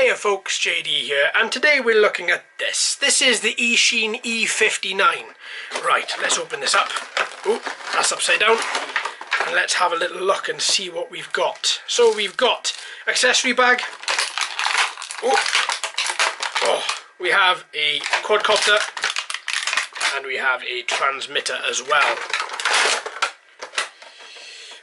Hiya folks, JD here, and today we're looking at this. This is the Eachine E59. Right, let's open this up. Oh, that's upside down. And let's have a little look and see what we've got. So we've got accessory bag. Oh, we have a quadcopter, and we have a transmitter as well.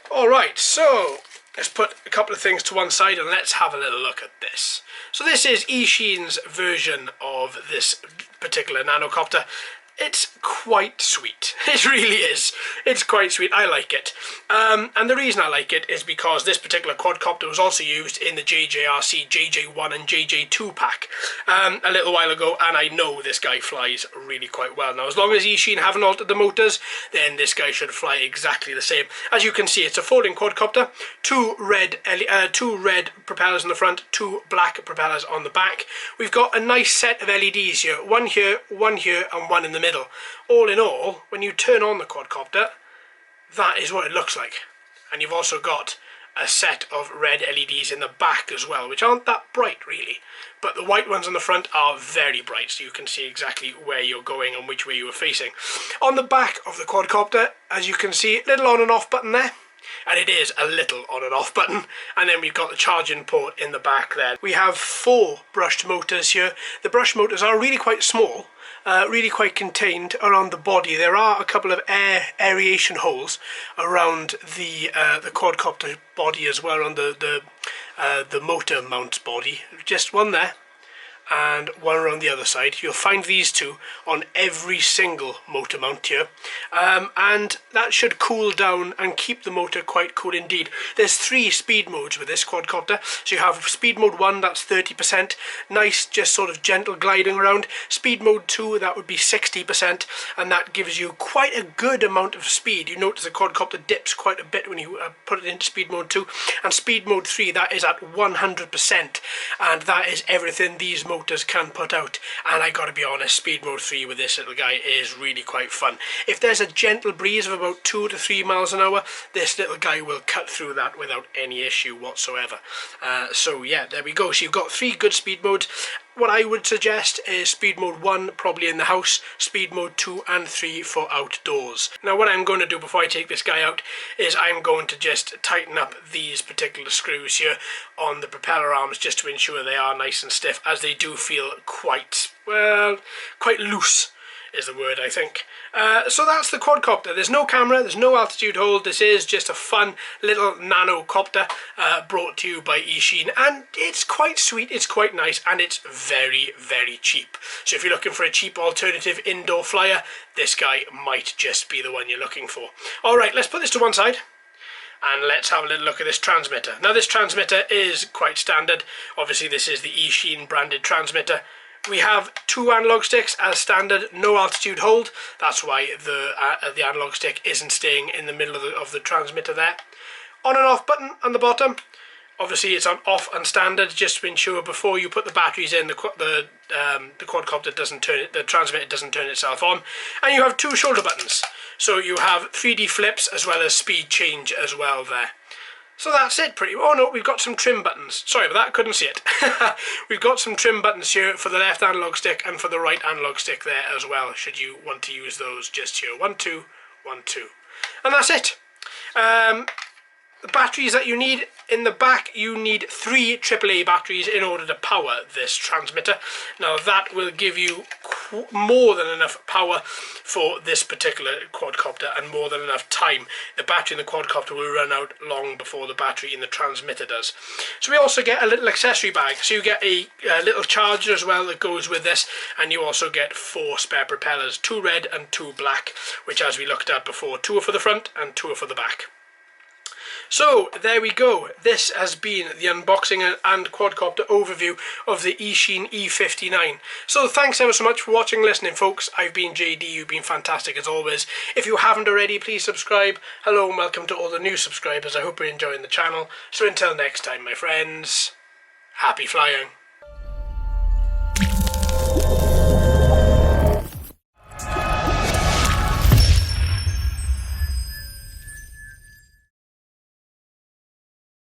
Alright, so let's put a couple of things to one side and let's have a little look at this. So this is Eachine's version of this particular nanocopter. It's quite sweet. It really is. It's quite sweet. I like it. And the reason I like it is because this particular quadcopter was also used in the JJRC JJ1 and JJ2 pack a little while ago, and I know this guy flies really quite well. Now, as long as Eachine haven't altered the motors, then this guy should fly exactly the same. As you can see, it's a folding quadcopter, two red propellers on the front, two black propellers on the back. We've got a nice set of LEDs here, one here, and one in the middle. All in all, when you turn on the quadcopter, that is what it looks like. And you've also got a set of red LEDs in the back as well, which aren't that bright really, but the white ones on the front are very bright, so you can see exactly where you're going and which way you are facing. On the back of the quadcopter, as you can see, little on and off button there. And it is a little on and off button, and then we've got the charging port in the back there. We have 4 brushed motors here. The brushed motors are really quite small, really quite contained around the body. There are a couple of aeration holes around the quadcopter body as well, on the motor mount body. Just one there and one around the other side. You'll find these two on every single motor mount here, and that should cool down and keep the motor quite cool indeed. There's 3 speed modes with this quadcopter. So you have speed mode 1, that's 30%, nice just sort of gentle gliding around. Speed mode 2, that would be 60%, and that gives you quite a good amount of speed. You notice the quadcopter dips quite a bit when you put it into speed mode 2, and speed mode 3, that is at 100%, and that is everything these motors can put out. And I gotta be honest, speed mode 3 with this little guy is really quite fun. If there's a gentle breeze of about 2 to 3 miles an hour, this little guy will cut through that without any issue whatsoever. So yeah, there we go. So you've got 3 good speed modes. What I would suggest is speed mode 1 probably in the house, speed mode 2 and 3 for outdoors. Now what I'm going to do before I take this guy out is I'm going to just tighten up these particular screws here on the propeller arms just to ensure they are nice and stiff, as they do feel quite, well, quite loose is the word, I think. So that's the quadcopter. There's no camera, there's no altitude hold. This is just a fun little nanocopter brought to you by Eachine, and it's quite sweet, it's quite nice, and it's very, very cheap. So if you're looking for a cheap alternative indoor flyer, this guy might just be the one you're looking for. Alright, let's put this to one side, and let's have a little look at this transmitter. Now this transmitter is quite standard. Obviously this is the Eachine branded transmitter. We have 2 analog sticks as standard, no altitude hold. That's why the analog stick isn't staying in the middle of the transmitter there. On and off button on the bottom. Obviously it's on off and standard, just to ensure before you put the batteries in, the quadcopter doesn't turn it, the transmitter doesn't turn itself on. And you have 2 shoulder buttons. So you have 3D flips as well as speed change as well there. So that's it pretty much. Oh no, we've got some trim buttons. Sorry about that, couldn't see it. We've got some trim buttons here for the left analog stick and for the right analog stick there as well, should you want to use those just here. 1, 2, 1, 2. And that's it. The batteries that you need in the back, you need 3 AAA batteries in order to power this transmitter. Now that will give you more than enough power for this particular quadcopter and more than enough time. The battery in the quadcopter will run out long before the battery in the transmitter does. So we also get a little accessory bag. So you get a little charger as well that goes with this, and you also get 4 spare propellers, 2 red and 2 black, which as we looked at before, 2 are for the front and 2 are for the back. So there we go. This has been the unboxing and quadcopter overview of the Eachine E59. So thanks ever so much for watching and listening, folks. I've been JD, you've been fantastic as always. If you haven't already, please subscribe. Hello and welcome to all the new subscribers. I hope you're enjoying the channel. So until next time, my friends, happy flying.